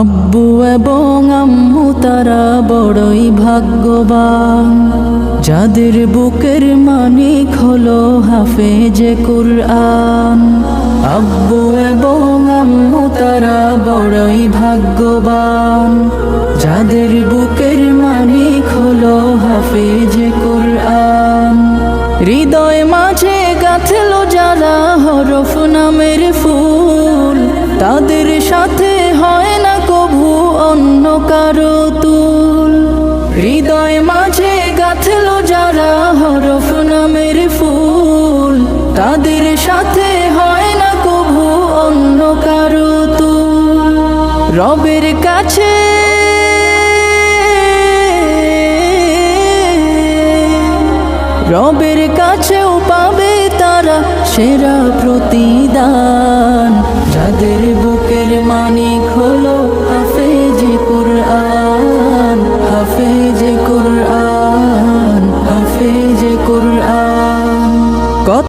আব্বু এবং আম্মু তারা বড়ই ভাগ্যবান, যাদের বুকের মানিক হলো হাফেজে কুরআন। আব্বু এবং আম্মু তারা বড়ই ভাগ্যবান, যাদের বুকের মানিক হলো হাফেজে কুরআন। হৃদয় মাঝে গাঁথলো যারা হরফ নামের ফুল, তাদের সাথে হয় না কভু অন্য কারো তুল। হৃদয় মাঝে গাঁথলো যারা হরফ নামের ফুল, তাদের সাথে হয় না কভু অন্য কারো তুল। রবের কাছে রবের কাছেও পাবে তারা সেরা প্রতিদান, যাদের বুকের মানিক